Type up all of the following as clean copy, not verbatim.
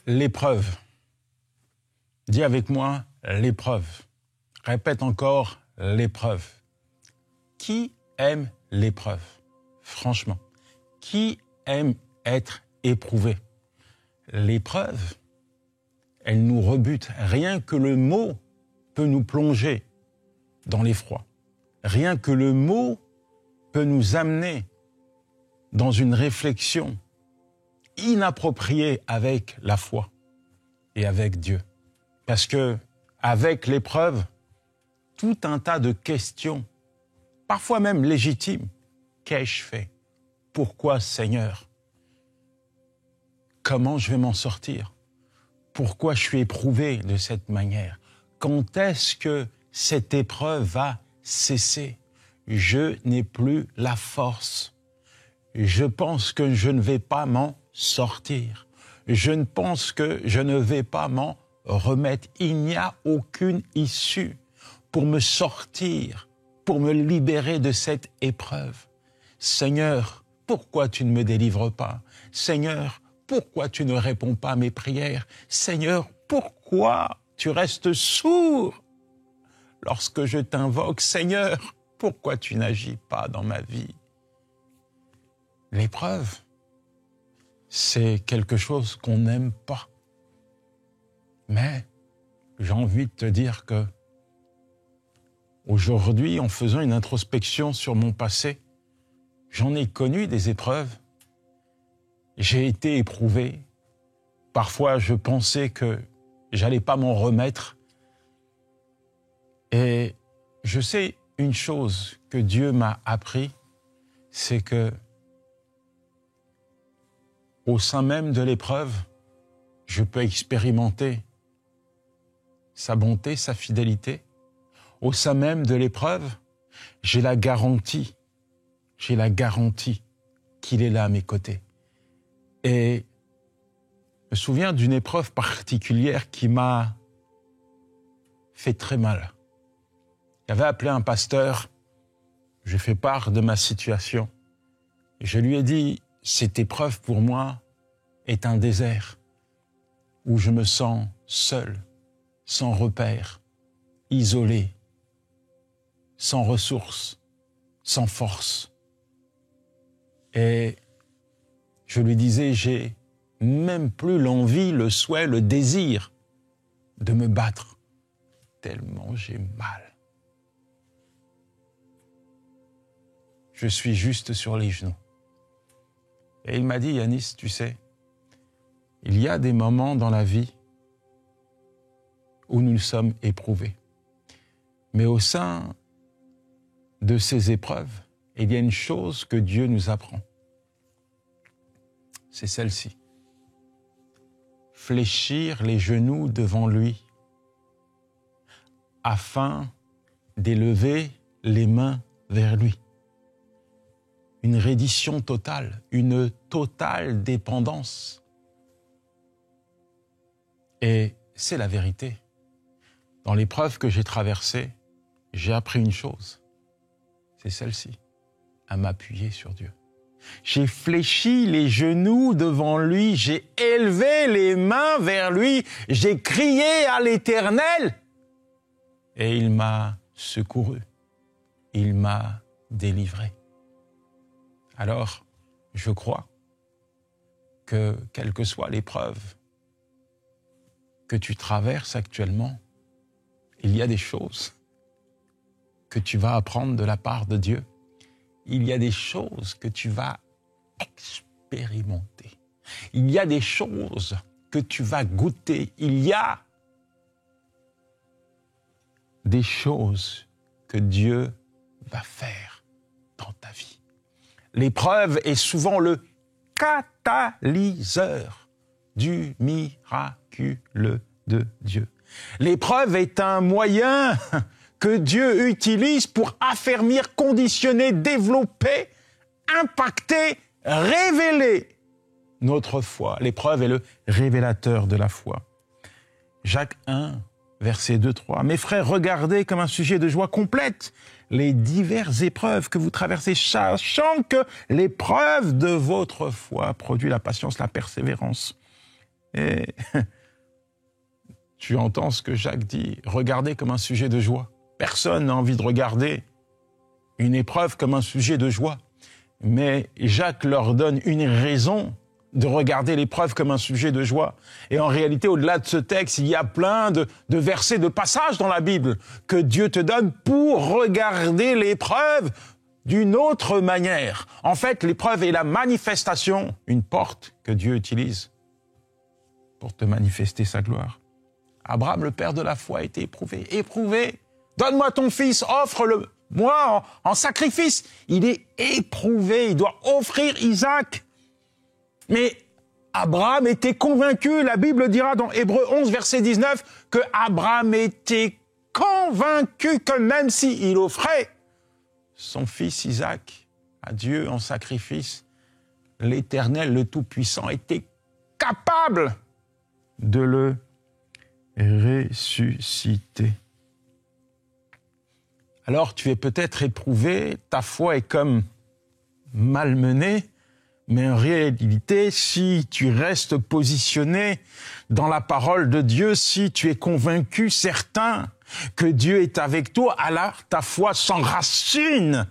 L'épreuve. Dis avec moi, l'épreuve. Répète encore, l'épreuve. Qui aime l'épreuve? Franchement, qui aime être éprouvé? L'épreuve, elle nous rebute. Rien que le mot peut nous plonger dans l'effroi. Rien que le mot peut nous amener dans une réflexion inappropriée avec la foi et avec Dieu. Parce que avec l'épreuve, tout un tas de questions, parfois même légitimes, qu'ai-je fait? Pourquoi, Seigneur? Comment je vais m'en sortir? Pourquoi je suis éprouvé de cette manière? Quand est-ce que cette épreuve va cesser? Je n'ai plus la force. Je pense que je ne vais pas m'en sortir. Je ne pense que je ne vais pas m'en remettre. Il n'y a aucune issue pour me sortir, pour me libérer de cette épreuve. Seigneur, pourquoi tu ne me délivres pas? Seigneur, pourquoi tu ne réponds pas à mes prières? Seigneur, pourquoi tu restes sourd lorsque je t'invoque? Seigneur, pourquoi tu n'agis pas dans ma vie? L'épreuve, c'est quelque chose qu'on n'aime pas. Mais j'ai envie de te dire que aujourd'hui, en faisant une introspection sur mon passé, j'en ai connu des épreuves. J'ai été éprouvé. Parfois, je pensais que j'allais pas m'en remettre. Et je sais une chose que Dieu m'a appris, c'est que au sein même de l'épreuve, je peux expérimenter sa bonté, sa fidélité. Au sein même de l'épreuve, j'ai la garantie qu'il est là à mes côtés. Et je me souviens d'une épreuve particulière qui m'a fait très mal. J'avais appelé un pasteur, j'ai fait part de ma situation. Et je lui ai dit, cette épreuve pour moi est un désert où je me sens seul, sans repère, isolé, sans ressources, sans force. Et je lui disais, j'ai même plus l'envie, le souhait, le désir de me battre, tellement j'ai mal. Je suis juste sur les genoux. Et il m'a dit, Yanis, tu sais, il y a des moments dans la vie où nous sommes éprouvés. Mais au sein de ces épreuves, il y a une chose que Dieu nous apprend. C'est celle-ci. Fléchir les genoux devant lui afin d'élever les mains vers lui. Une reddition totale, une totale dépendance. Et c'est la vérité. Dans l'épreuve que j'ai traversée, j'ai appris une chose. C'est celle-ci, à m'appuyer sur Dieu. J'ai fléchi les genoux devant lui, j'ai élevé les mains vers lui, j'ai crié à l'Éternel et il m'a secouru, il m'a délivré. Alors, je crois que quelle que soit l'épreuve que tu traverses actuellement, il y a des choses que tu vas apprendre de la part de Dieu. Il y a des choses que tu vas expérimenter. Il y a des choses que tu vas goûter. Il y a des choses que Dieu va faire dans ta vie. L'épreuve est souvent le catalyseur du miraculeux de Dieu. L'épreuve est un moyen que Dieu utilise pour affermir, conditionner, développer, impacter, révéler notre foi. L'épreuve est le révélateur de la foi. Jacques 1, verset 2-3. « Mes frères, regardez comme un sujet de joie complète les diverses épreuves que vous traversez, sachant que l'épreuve de votre foi produit la patience, la persévérance. Et tu entends ce que Jacques dit, regardez comme un sujet de joie. Personne n'a envie de regarder une épreuve comme un sujet de joie. Mais Jacques leur donne une raison de regarder l'épreuve comme un sujet de joie. Et en réalité, au-delà de ce texte, il y a plein de versets, de passages dans la Bible que Dieu te donne pour regarder l'épreuve d'une autre manière. En fait, l'épreuve est la manifestation, une porte que Dieu utilise pour te manifester sa gloire. Abraham, le père de la foi, a été éprouvé. Éprouvé. Donne-moi ton fils, offre-le-moi en sacrifice. Il est éprouvé, il doit offrir Isaac. Mais Abraham était convaincu, la Bible dira dans Hébreux 11, verset 19, que Abraham était convaincu que même s'il offrait son fils Isaac à Dieu en sacrifice, l'Éternel, le Tout-Puissant, était capable de le ressusciter. Alors tu es peut-être éprouvé, ta foi est comme malmenée, mais en réalité, si tu restes positionné dans la parole de Dieu, si tu es convaincu, certain que Dieu est avec toi, alors ta foi s'enracine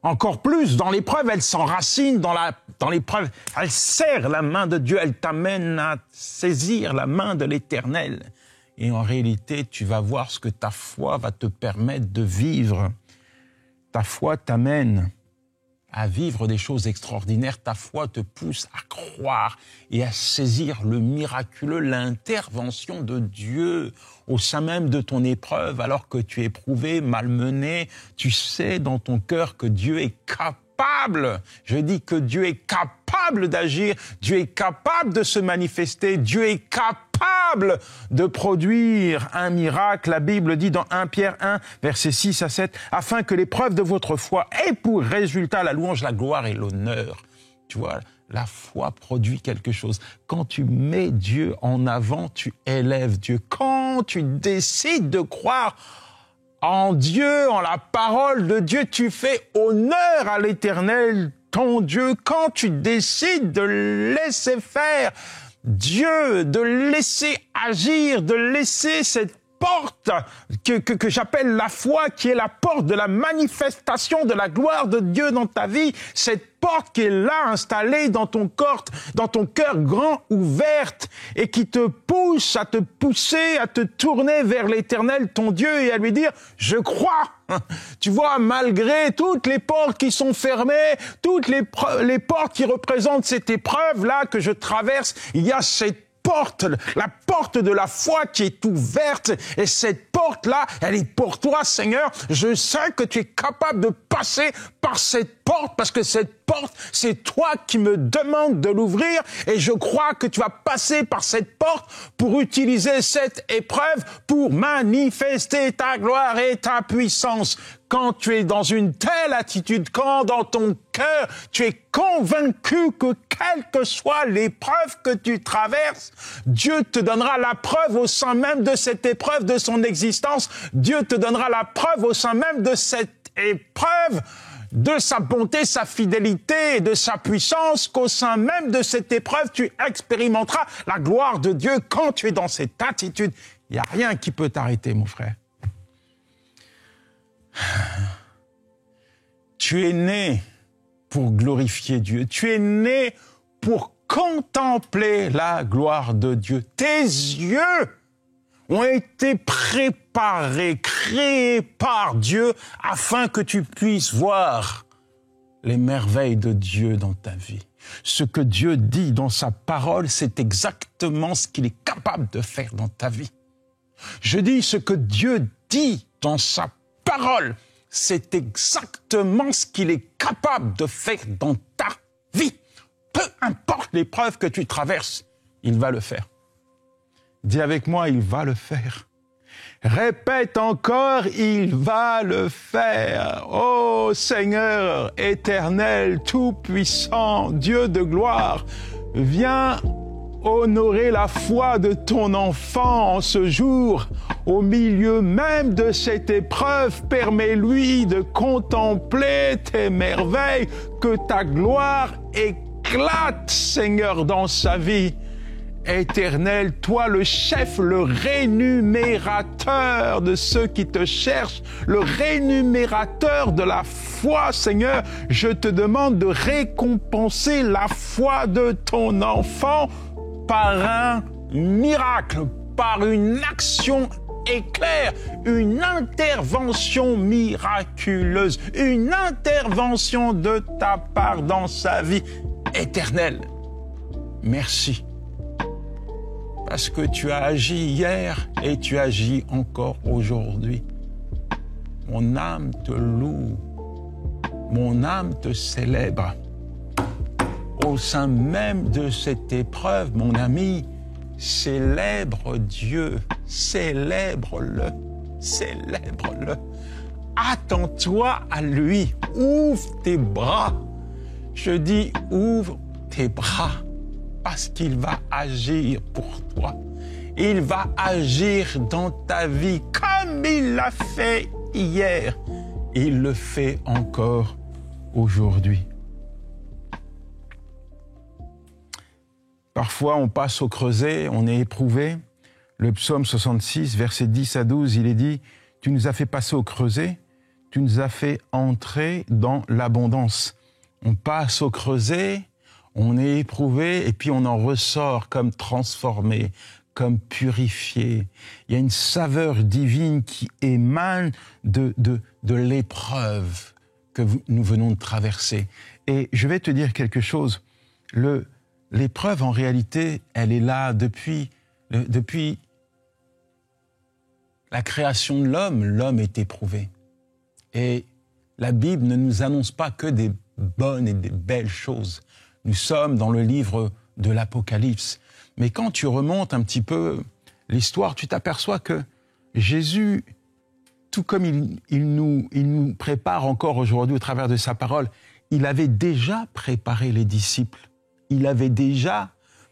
encore plus. Dans l'épreuve, elle s'enracine dans l'épreuve. Elle serre la main de Dieu, elle t'amène à saisir la main de l'Éternel. Et en réalité, tu vas voir ce que ta foi va te permettre de vivre. Ta foi t'amène à vivre des choses extraordinaires. Ta foi te pousse à croire et à saisir le miraculeux, l'intervention de Dieu au sein même de ton épreuve, alors que tu es éprouvé, malmené. Tu sais dans ton cœur que Dieu est capable. Je dis que Dieu est capable d'agir. Dieu est capable de se manifester. Dieu est capable de produire un miracle. La Bible dit dans 1 Pierre 1, versets 6 à 7, « Afin que l'épreuve de votre foi ait pour résultat la louange, la gloire et l'honneur. » Tu vois, la foi produit quelque chose. Quand tu mets Dieu en avant, tu élèves Dieu. Quand tu décides de croire en Dieu, en la parole de Dieu, tu fais honneur à l'Éternel, ton Dieu. Quand tu décides de laisser faire Dieu, de laisser agir, de laisser cette porte que j'appelle la foi, qui est la porte de la manifestation de la gloire de Dieu dans ta vie, cette porte qui est là installée dans ton corps, dans ton cœur grand ouverte et qui te pousse à te pousser, à te tourner vers l'Éternel, ton Dieu, et à lui dire « Je crois ». Tu vois, malgré toutes les portes qui sont fermées, toutes les portes qui représentent cette épreuve-là que je traverse, il y a cette porte, la porte de la foi qui est ouverte, et cette porte-là, elle est pour toi, Seigneur. Je sais que tu es capable de passer par cette porte, parce que cette porte, c'est toi qui me demandes de l'ouvrir, et je crois que tu vas passer par cette porte pour utiliser cette épreuve pour manifester ta gloire et ta puissance. Quand tu es dans une telle attitude, quand dans ton cœur, tu es convaincu que quelle que soit l'épreuve que tu traverses, Dieu te donnera la preuve au sein même de cette épreuve de son existence. Dieu te donnera la preuve au sein même de cette épreuve de sa bonté, sa fidélité et de sa puissance, qu'au sein même de cette épreuve, tu expérimenteras la gloire de Dieu. Quand tu es dans cette attitude, il n'y a rien qui peut t'arrêter, mon frère. Tu es né pour glorifier Dieu. Tu es né pour contempler la gloire de Dieu. Tes yeux ont été préparés, créés par Dieu afin que tu puisses voir les merveilles de Dieu dans ta vie. Ce que Dieu dit dans sa parole, c'est exactement ce qu'il est capable de faire dans ta vie. Je dis ce que Dieu dit dans sa parole, c'est exactement ce qu'il est capable de faire dans ta vie. Peu importe l'épreuve que tu traverses, il va le faire. Dis avec moi, il va le faire. Répète encore, il va le faire. Ô Seigneur éternel, tout-puissant, Dieu de gloire, viens honorer la foi de ton enfant en ce jour. Au milieu même de cette épreuve, permets-lui de contempler tes merveilles, que ta gloire éclate, Seigneur, dans sa vie. Éternel, toi le chef, le rémunérateur de ceux qui te cherchent, le rémunérateur de la foi, Seigneur, je te demande de récompenser la foi de ton enfant par un miracle, par une action éclair, une intervention miraculeuse, une intervention de ta part dans sa vie éternelle. Merci. Parce que tu as agi hier et tu agis encore aujourd'hui. Mon âme te loue, mon âme te célèbre. Au sein même de cette épreuve, mon ami, célèbre Dieu, célèbre-le, célèbre-le. Attends-toi à lui, ouvre tes bras. Je dis, ouvre tes bras. Parce qu'il va agir pour toi. Il va agir dans ta vie comme il l'a fait hier. Il le fait encore aujourd'hui. Parfois, on passe au creuset, on est éprouvé. Le psaume 66, versets 10 à 12, il est dit « Tu nous as fait passer au creuset, tu nous as fait entrer dans l'abondance. » On passe au creuset, on est éprouvé et puis on en ressort comme transformé, comme purifié. Il y a une saveur divine qui émane de l'épreuve que nous venons de traverser. Et je vais te dire quelque chose. L'épreuve, en réalité, elle est là depuis la création de l'homme. L'homme est éprouvé. Et la Bible ne nous annonce pas que des bonnes et des belles choses. Nous sommes dans le livre de l'Apocalypse. Mais quand tu remontes un petit peu l'histoire, tu t'aperçois que Jésus, tout comme il nous prépare encore aujourd'hui au travers de sa parole, il avait déjà préparé les disciples. Il avait déjà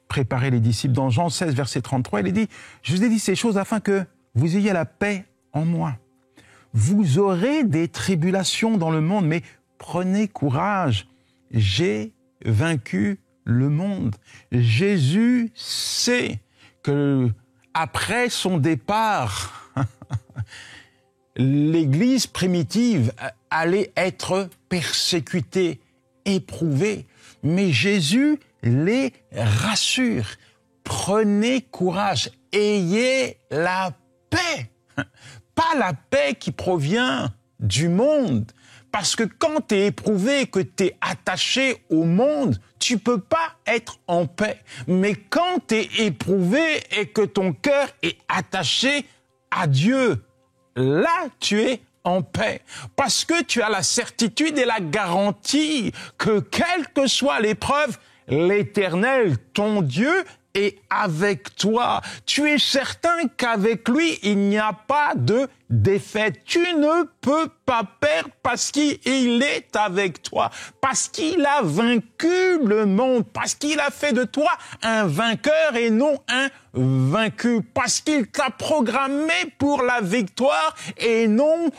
préparé les disciples. Dans Jean 16, verset 33, il est dit « Je vous ai dit ces choses afin que vous ayez la paix en moi. Vous aurez des tribulations dans le monde, mais prenez courage. J'ai vaincu le monde. » Jésus sait que après son départ, l'Église primitive allait être persécutée, éprouvée. Mais Jésus les rassure. Prenez courage, ayez la paix. Pas la paix qui provient du monde. Parce que quand tu es éprouvé, que tu es attaché au monde, tu peux pas être en paix. Mais quand tu es éprouvé et que ton cœur est attaché à Dieu, là tu es en paix. Parce que tu as la certitude et la garantie que quelle que soit l'épreuve, l'Éternel, ton Dieu, est avec toi. Tu es certain qu'avec lui, il n'y a pas de défaite. Tu ne peux pas perdre parce qu'il est avec toi, parce qu'il a vaincu le monde, parce qu'il a fait de toi un vainqueur et non un vaincu, parce qu'il t'a programmé pour la victoire et non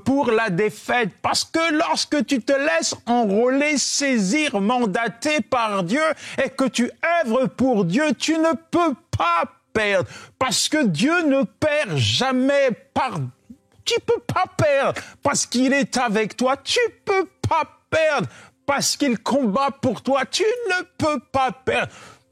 pour la défaite, parce que lorsque tu te laisses enrôler, saisir, mandater par Dieu et que tu œuvres pour Dieu, tu ne peux pas perdre, parce que Dieu ne perd jamais tu peux pas perdre parce qu'il est avec toi. Tu peux pas perdre parce qu'il combat pour toi. Tu ne peux pas perdre.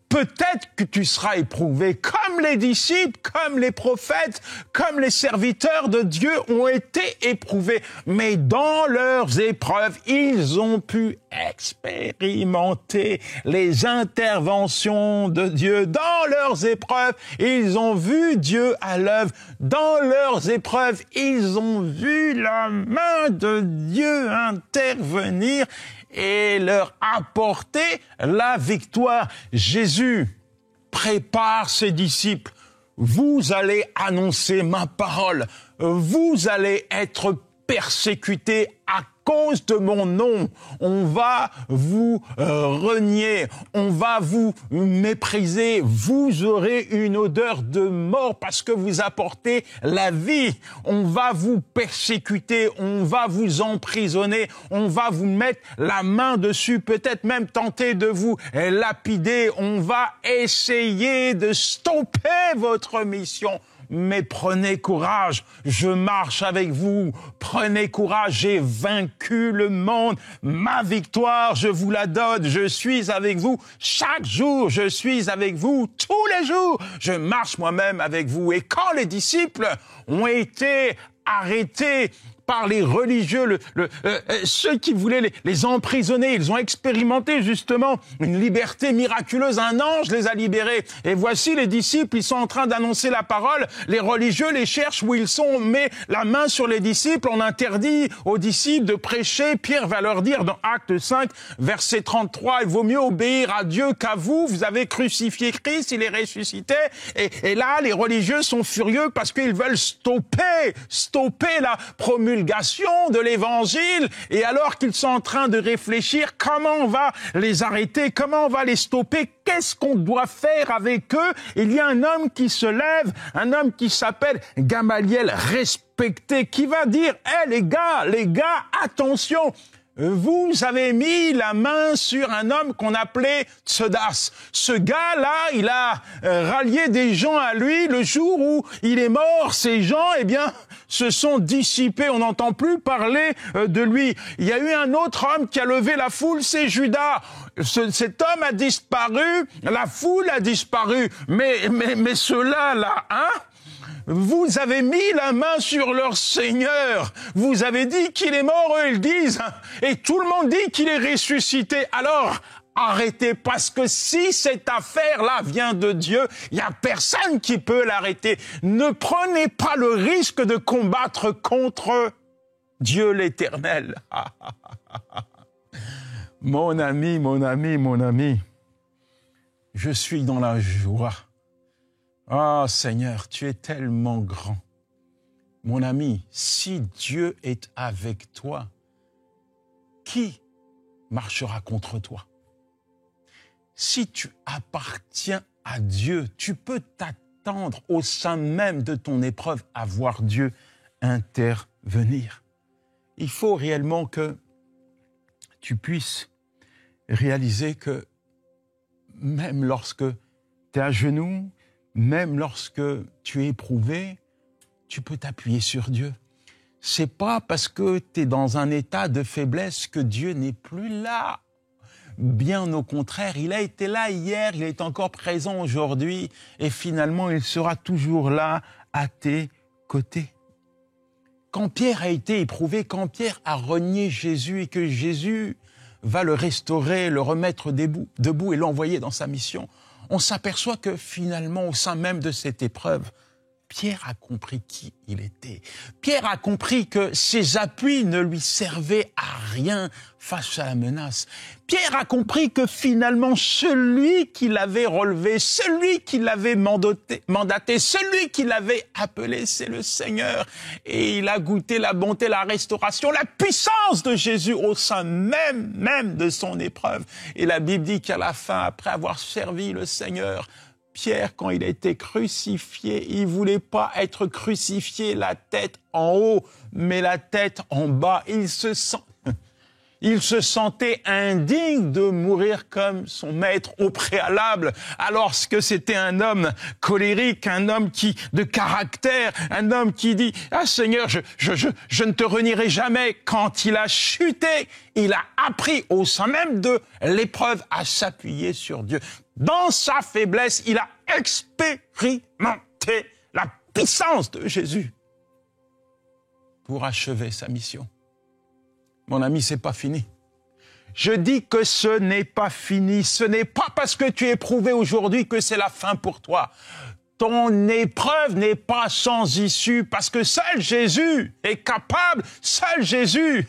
Peut-être que tu seras éprouvé comme les disciples, comme les prophètes, comme les serviteurs de Dieu ont été éprouvés. Mais dans leurs épreuves, ils ont pu expérimenter les interventions de Dieu. Dans leurs épreuves, ils ont vu Dieu à l'œuvre. Dans leurs épreuves, ils ont vu la main de Dieu intervenir et leur apporter la victoire. Jésus prépare ses disciples. Vous allez annoncer ma parole. Vous allez être persécuter à cause de mon nom. On va vous renier, on va vous mépriser. Vous aurez une odeur de mort parce que vous apportez la vie. On va vous persécuter, on va vous emprisonner, on va vous mettre la main dessus, peut-être même tenter de vous lapider. On va essayer de stopper votre mission. Mais prenez courage, je marche avec vous. Prenez courage, j'ai vaincu le monde. Ma victoire, je vous la donne. Je suis avec vous chaque jour. Je suis avec vous tous les jours. Je marche moi-même avec vous. Et quand les disciples ont été arrêtés par les religieux, ceux qui voulaient les emprisonner, ils ont expérimenté justement une liberté miraculeuse. Un ange les a libérés. Et voici les disciples, ils sont en train d'annoncer la parole. Les religieux les cherchent où ils sont. On met la main sur les disciples. On interdit aux disciples de prêcher. Pierre va leur dire dans Actes 5, verset 33, « Il vaut mieux obéir à Dieu qu'à vous. Vous avez crucifié Christ, il est ressuscité. » Et là, les religieux sont furieux parce qu'ils veulent stopper la promulgation de l'évangile, et alors qu'ils sont en train de réfléchir comment on va les arrêter, comment on va les stopper, qu'est-ce qu'on doit faire avec eux, il y a un homme qui se lève, un homme qui s'appelle Gamaliel, respecté, qui va dire « les gars, attention !» Vous avez mis la main sur un homme qu'on appelait Tsedas. Ce gars-là, il a rallié des gens à lui. Le jour où il est mort, ces gens, se sont dissipés. On n'entend plus parler de lui. Il y a eu un autre homme qui a levé la foule, c'est Judas. Cet homme a disparu, la foule a disparu. Mais ceux-là, vous avez mis la main sur leur Seigneur. Vous avez dit qu'il est mort, eux ils disent. Et tout le monde dit qu'il est ressuscité. Alors, arrêtez, parce que si cette affaire-là vient de Dieu, il n'y a personne qui peut l'arrêter. Ne prenez pas le risque de combattre contre Dieu l'Éternel. Mon ami, je suis dans la joie. Ah, Seigneur, tu es tellement grand. Mon ami, si Dieu est avec toi, qui marchera contre toi? Si tu appartiens à Dieu, tu peux t'attendre au sein même de ton épreuve à voir Dieu intervenir. Il faut réellement que tu puisses réaliser que même lorsque tu es à genoux, même lorsque tu es éprouvé, tu peux t'appuyer sur Dieu. C'est pas parce que tu es dans un état de faiblesse que Dieu n'est plus là. Bien au contraire, il a été là hier, il est encore présent aujourd'hui et finalement il sera toujours là à tes côtés. Quand Pierre a été éprouvé, quand Pierre a renié Jésus et que Jésus va le restaurer, le remettre debout et l'envoyer dans sa mission, on s'aperçoit que finalement, au sein même de cette épreuve, Pierre a compris qui il était. Pierre a compris que ses appuis ne lui servaient à rien face à la menace. Pierre a compris que finalement, celui qui l'avait relevé, celui qui l'avait mandaté, celui qui l'avait appelé, c'est le Seigneur. Et il a goûté la bonté, la restauration, la puissance de Jésus au sein même de son épreuve. Et la Bible dit qu'à la fin, après avoir servi le Seigneur, Pierre, quand il a été crucifié, il voulait pas être crucifié la tête en haut, mais la tête en bas. Il se sentait indigne de mourir comme son maître au préalable, alors que c'était un homme colérique, un homme de caractère, un homme qui dit « Ah Seigneur, je ne te renierai jamais ». Quand il a chuté, il a appris au sein même de l'épreuve à s'appuyer sur Dieu. Dans sa faiblesse, il a expérimenté la puissance de Jésus pour achever sa mission. Mon ami, c'est pas fini. Je dis que ce n'est pas fini. Ce n'est pas parce que tu es éprouvé aujourd'hui que c'est la fin pour toi. Ton épreuve n'est pas sans issue parce que seul Jésus est capable, seul Jésus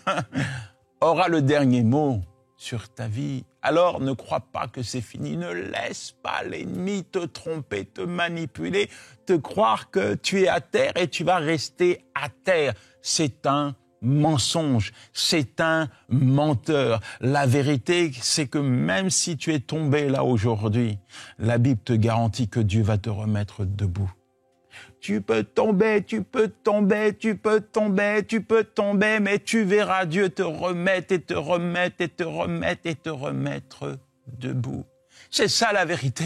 aura le dernier mot sur ta vie. Alors ne crois pas que c'est fini. Ne laisse pas l'ennemi te tromper, te manipuler, te croire que tu es à terre et tu vas rester à terre. C'est un mensonge, c'est un menteur. La vérité, c'est que même si tu es tombé là aujourd'hui, la Bible te garantit que Dieu va te remettre debout. Tu peux tomber, mais tu verras Dieu te remettre et te remettre et te remettre et te remettre debout. C'est ça la vérité.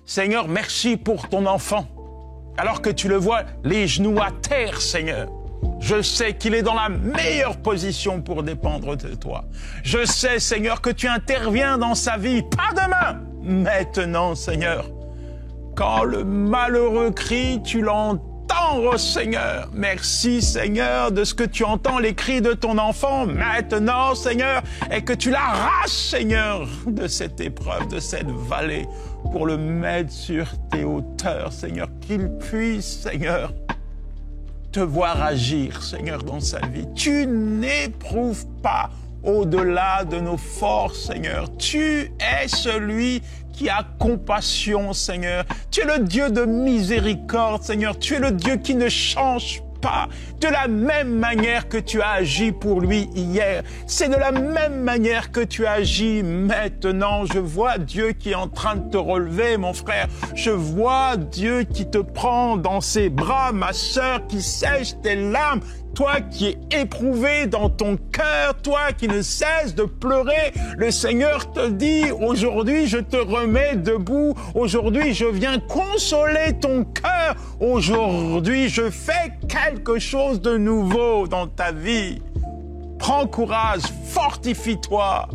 Seigneur, merci pour ton enfant. Alors que tu le vois, les genoux à terre, Seigneur. Je sais qu'il est dans la meilleure position pour dépendre de toi. Je sais, Seigneur, que tu interviens dans sa vie, pas demain, maintenant, Seigneur. Quand le malheureux crie, tu l'entends, oh Seigneur. Merci, Seigneur, de ce que tu entends les cris de ton enfant maintenant, Seigneur, et que tu l'arraches, Seigneur, de cette épreuve, de cette vallée, pour le mettre sur tes hauteurs, Seigneur, qu'il puisse, Seigneur, te voir agir, Seigneur, dans sa vie. Tu n'éprouves pas au-delà de nos forces, Seigneur. Tu es celui qui a compassion, Seigneur. Tu es le Dieu de miséricorde, Seigneur. Tu es le Dieu qui ne change pas. De la même manière que tu as agi pour lui hier, c'est de la même manière que tu agis maintenant. Je vois Dieu qui est en train de te relever, mon frère. Je vois Dieu qui te prend dans ses bras, ma sœur, qui sèche tes larmes. Toi qui es éprouvé dans ton cœur, toi qui ne cesses de pleurer, le Seigneur te dit, aujourd'hui je te remets debout, aujourd'hui je viens consoler ton cœur, aujourd'hui je fais quelque chose de nouveau dans ta vie. Prends courage, fortifie-toi,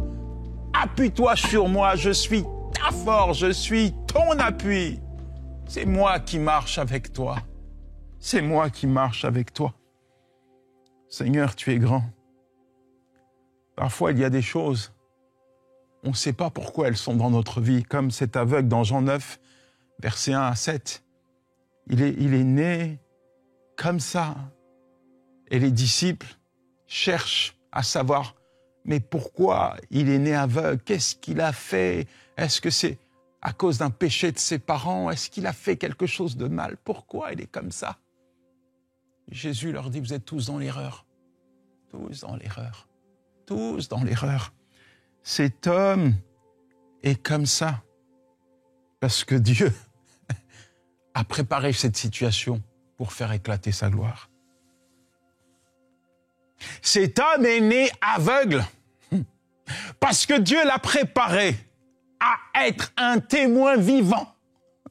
appuie-toi sur moi, je suis ta force, je suis ton appui. C'est moi qui marche avec toi, c'est moi qui marche avec toi. Seigneur, tu es grand. Parfois, il y a des choses, on ne sait pas pourquoi elles sont dans notre vie, comme cet aveugle dans Jean 9, versets 1 à 7. Il est né comme ça. Et les disciples cherchent à savoir, mais pourquoi il est né aveugle? Qu'est-ce qu'il a fait? Est-ce que c'est à cause d'un péché de ses parents? Est-ce qu'il a fait quelque chose de mal? Pourquoi il est comme ça? Jésus leur dit, vous êtes tous dans l'erreur. Tous dans l'erreur. Tous dans l'erreur. Cet homme est comme ça. Parce que Dieu a préparé cette situation pour faire éclater sa gloire. Cet homme est né aveugle. Parce que Dieu l'a préparé à être un témoin vivant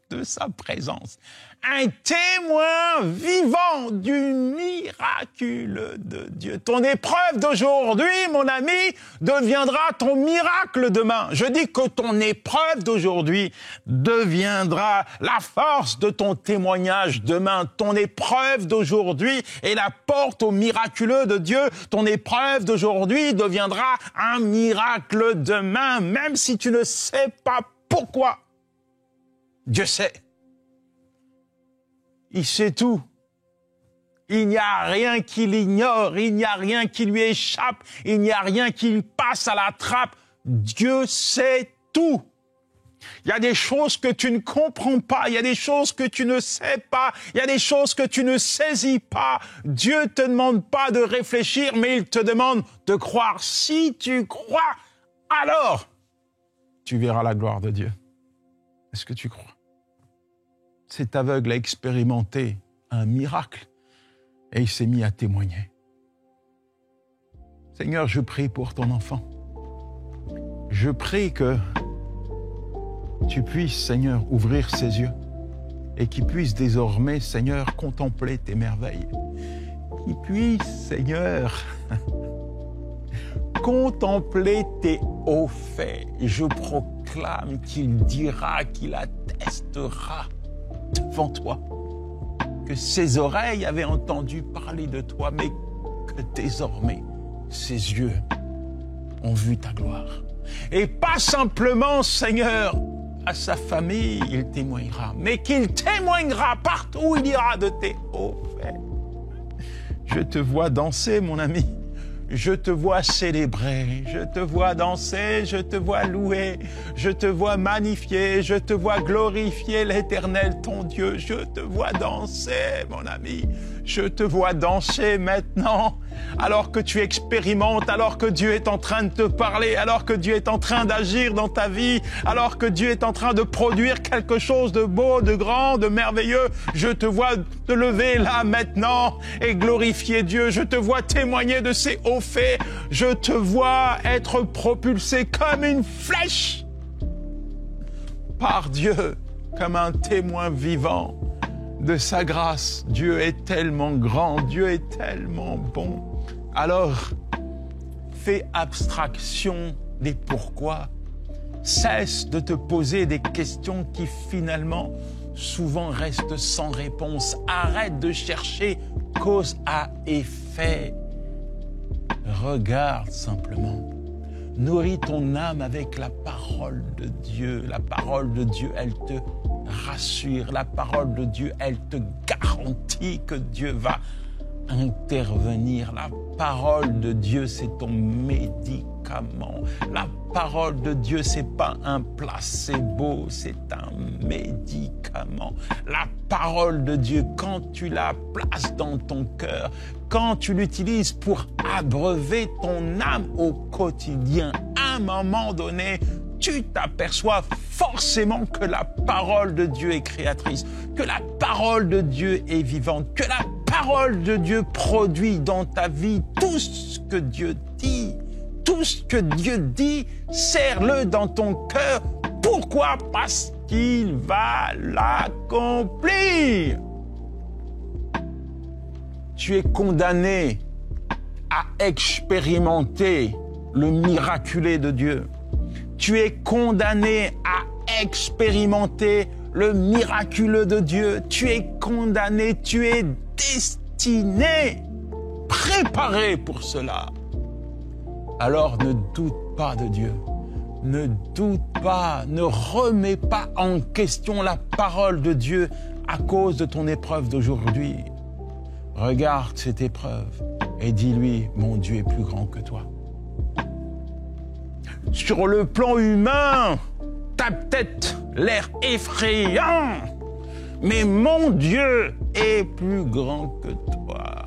de sa présence. Un témoin vivant du miracle de Dieu. Ton épreuve d'aujourd'hui, mon ami, deviendra ton miracle demain. Je dis que ton épreuve d'aujourd'hui deviendra la force de ton témoignage demain. Ton épreuve d'aujourd'hui est la porte au miraculeux de Dieu. Ton épreuve d'aujourd'hui deviendra un miracle demain, même si tu ne sais pas pourquoi. Dieu sait. Il sait tout. Il n'y a rien qui l'ignore, il n'y a rien qui lui échappe, il n'y a rien qui lui passe à la trappe. Dieu sait tout. Il y a des choses que tu ne comprends pas, il y a des choses que tu ne sais pas, il y a des choses que tu ne saisis pas. Dieu ne te demande pas de réfléchir, mais il te demande de croire. Si tu crois, alors tu verras la gloire de Dieu. Est-ce que tu crois? Cet aveugle a expérimenté un miracle et il s'est mis à témoigner. Seigneur, je prie pour ton enfant. Je prie que tu puisses, Seigneur, ouvrir ses yeux et qu'il puisse désormais, Seigneur, contempler tes merveilles. Qu'il puisse, Seigneur, contempler tes hauts faits. Je proclame qu'il dira, qu'il attestera devant toi, que ses oreilles avaient entendu parler de toi, mais que désormais, ses yeux ont vu ta gloire. Et pas simplement, Seigneur, à sa famille, il témoignera, mais qu'il témoignera partout où il ira de tes hauts faits. Je te vois danser, mon ami. Je te vois célébrer, je te vois danser, je te vois louer, je te vois magnifier, je te vois glorifier l'Éternel, ton Dieu. Je te vois danser, mon ami. Je te vois danser maintenant alors que tu expérimentes, alors que Dieu est en train de te parler, alors que Dieu est en train d'agir dans ta vie, alors que Dieu est en train de produire quelque chose de beau, de grand, de merveilleux, je te vois te lever là maintenant et glorifier Dieu. Je te vois témoigner de ses hauts faits. Je te vois être propulsé comme une flèche par Dieu, comme un témoin vivant de sa grâce. Dieu est tellement grand, Dieu est tellement bon. Alors, fais abstraction des pourquoi. Cesse de te poser des questions qui finalement souvent restent sans réponse. Arrête de chercher cause à effet. Regarde simplement. Nourris ton âme avec la parole de Dieu. La parole de Dieu, elle te rassure. La parole de Dieu, elle te garantit que Dieu va intervenir. La parole de Dieu, c'est ton médicament. La parole de Dieu, c'est pas un placebo, c'est un médicament. La parole de Dieu, quand tu la places dans ton cœur, quand tu l'utilises pour abreuver ton âme au quotidien, à un moment donné, tu t'aperçois forcément que la parole de Dieu est créatrice, que la parole de Dieu est vivante, que la parole de Dieu produit dans ta vie tout ce que Dieu dit. Tout ce que Dieu dit, serre-le dans ton cœur. Pourquoi? Parce qu'il va l'accomplir. Tu es condamné à expérimenter le miraculé de Dieu. Tu es condamné à expérimenter le miraculeux de Dieu. Tu es condamné, tu es destiné, préparé pour cela. Alors ne doute pas de Dieu. Ne doute pas, ne remets pas en question la parole de Dieu à cause de ton épreuve d'aujourd'hui. Regarde cette épreuve et dis-lui, mon Dieu est plus grand que toi. Sur le plan humain, t'as peut-être l'air effrayant, mais mon Dieu est plus grand que toi.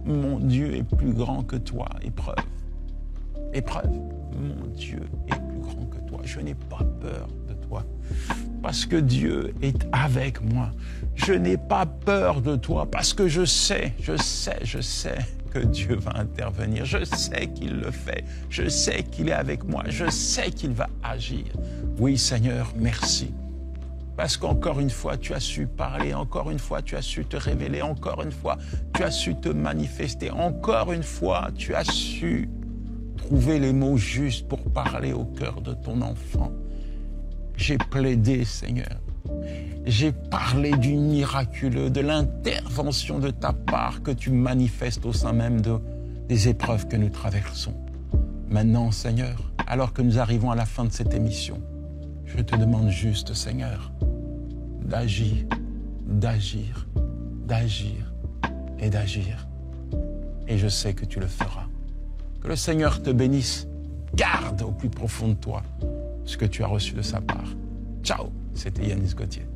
Mon Dieu est plus grand que toi, épreuve. Épreuve, mon Dieu est plus grand que toi. Je n'ai pas peur de toi, parce que Dieu est avec moi. Je n'ai pas peur de toi, parce que je sais que Dieu va intervenir. Je sais qu'il le fait. Je sais qu'il est avec moi. Je sais qu'il va agir. Oui, Seigneur, merci. Parce qu'encore une fois, tu as su parler. Encore une fois, tu as su te révéler. Encore une fois, tu as su te manifester. Encore une fois, tu as su trouver les mots justes pour parler au cœur de ton enfant. J'ai plaidé, Seigneur. J'ai parlé du miraculeux, de l'intervention de ta part que tu manifestes au sein même des épreuves que nous traversons. Maintenant, Seigneur, alors que nous arrivons à la fin de cette émission, je te demande juste, Seigneur, d'agir, d'agir, d'agir et d'agir. Et je sais que tu le feras. Que le Seigneur te bénisse. Garde au plus profond de toi ce que tu as reçu de sa part. Ciao, c'était Yanis Gauthier.